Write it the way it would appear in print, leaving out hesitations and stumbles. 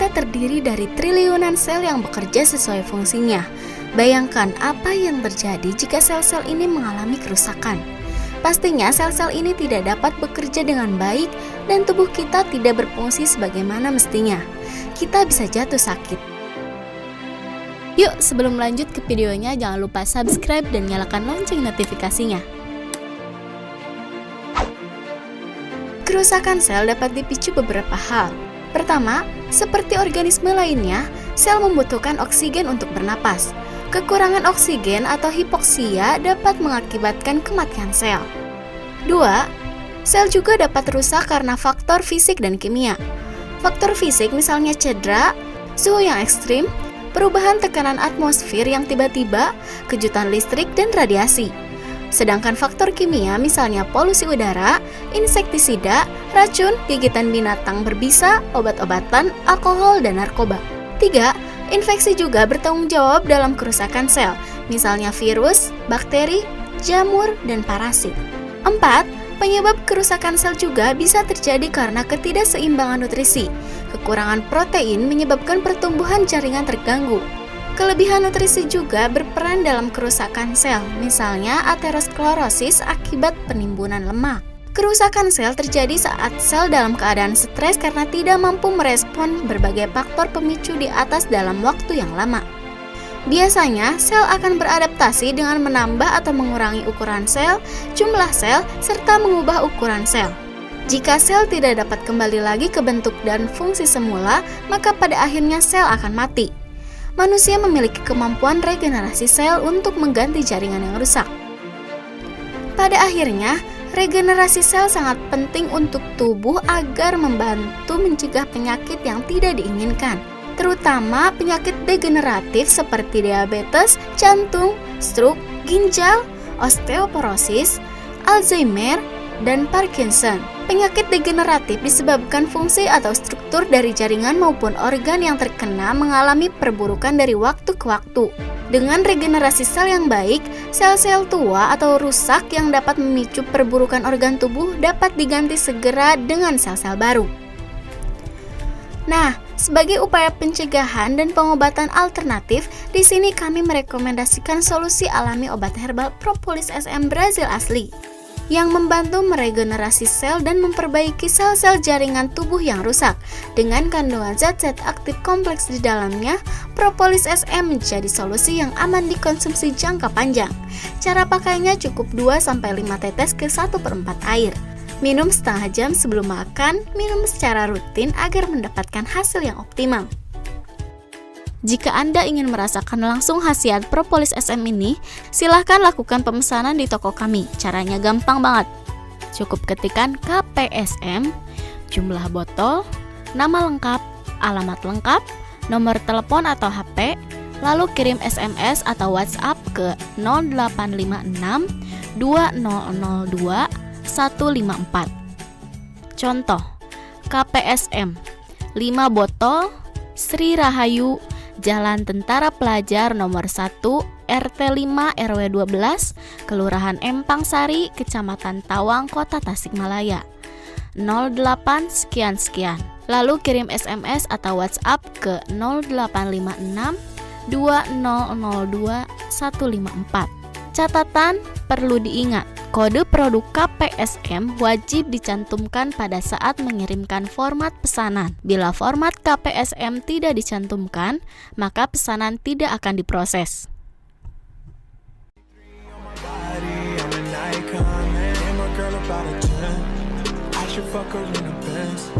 kita terdiri dari triliunan sel yang bekerja sesuai fungsinya. Bayangkan apa yang terjadi jika sel-sel ini mengalami kerusakan. Pastinya sel-sel ini tidak dapat bekerja dengan baik dan tubuh kita tidak berfungsi sebagaimana mestinya. Kita bisa jatuh sakit. Yuk, sebelum lanjut ke videonya, jangan lupa subscribe dan nyalakan lonceng notifikasinya. Kerusakan sel dapat dipicu beberapa hal. Pertama, seperti organisme lainnya, sel membutuhkan oksigen untuk bernapas. Kekurangan oksigen atau hipoksia dapat mengakibatkan kematian sel. 2. Sel juga dapat rusak karena faktor fisik dan kimia. Faktor fisik misalnya cedera, suhu yang ekstrim, perubahan tekanan atmosfer yang tiba-tiba, kejutan listrik, dan radiasi. Sedangkan faktor kimia misalnya polusi udara, insektisida, racun, gigitan binatang berbisa, obat-obatan, alkohol, dan narkoba. 3. Infeksi juga bertanggung jawab dalam kerusakan sel, misalnya virus, bakteri, jamur, dan parasit. 4. Penyebab kerusakan sel juga bisa terjadi karena ketidakseimbangan nutrisi. Kekurangan protein menyebabkan pertumbuhan jaringan terganggu. Kelebihan nutrisi juga berperan dalam kerusakan sel, misalnya aterosklerosis akibat penimbunan lemak. Kerusakan sel terjadi saat sel dalam keadaan stres karena tidak mampu merespon berbagai faktor pemicu di atas dalam waktu yang lama. Biasanya, sel akan beradaptasi dengan menambah atau mengurangi ukuran sel, jumlah sel, serta mengubah ukuran sel. Jika sel tidak dapat kembali lagi ke bentuk dan fungsi semula, maka pada akhirnya sel akan mati. Manusia memiliki kemampuan regenerasi sel untuk mengganti jaringan yang rusak. Pada akhirnya, regenerasi sel sangat penting untuk tubuh agar membantu mencegah penyakit yang tidak diinginkan, terutama penyakit degeneratif seperti diabetes, jantung, stroke, ginjal, osteoporosis, Alzheimer, dan Parkinson. Penyakit degeneratif disebabkan fungsi atau struktur dari jaringan maupun organ yang terkena mengalami perburukan dari waktu ke waktu. Dengan regenerasi sel yang baik, sel-sel tua atau rusak yang dapat memicu perburukan organ tubuh dapat diganti segera dengan sel-sel baru. Nah, sebagai upaya pencegahan dan pengobatan alternatif, di sini kami merekomendasikan solusi alami obat herbal Propolis SM Brazil asli yang membantu meregenerasi sel dan memperbaiki sel-sel jaringan tubuh yang rusak. Dengan kandungan zat-zat aktif kompleks di dalamnya, Propolis SM menjadi solusi yang aman dikonsumsi jangka panjang. Cara pakainya cukup 2-5 tetes ke 1/4 air. Minum setengah jam sebelum makan, minum secara rutin agar mendapatkan hasil yang optimal. Jika Anda ingin merasakan langsung khasiat Propolis SM ini, silahkan lakukan pemesanan di toko kami. Caranya gampang banget. Cukup ketikkan KPSM, jumlah botol, nama lengkap, alamat lengkap, nomor telepon atau HP, lalu kirim SMS atau WhatsApp ke 0856 2002 154. Contoh, KPSM 5 botol, Sri Rahayu, Jalan Tentara Pelajar nomor 1, RT 5 RW 12, Kelurahan Empang Sari, Kecamatan Tawang, Kota Tasikmalaya. 08 sekian-sekian. Lalu kirim SMS atau WhatsApp ke 0856 2002 154. Catatan perlu diingat, kode produk KPSM wajib dicantumkan pada saat mengirimkan format pesanan. Bila format KPSM tidak dicantumkan, maka pesanan tidak akan diproses. Fuck her in the Benz.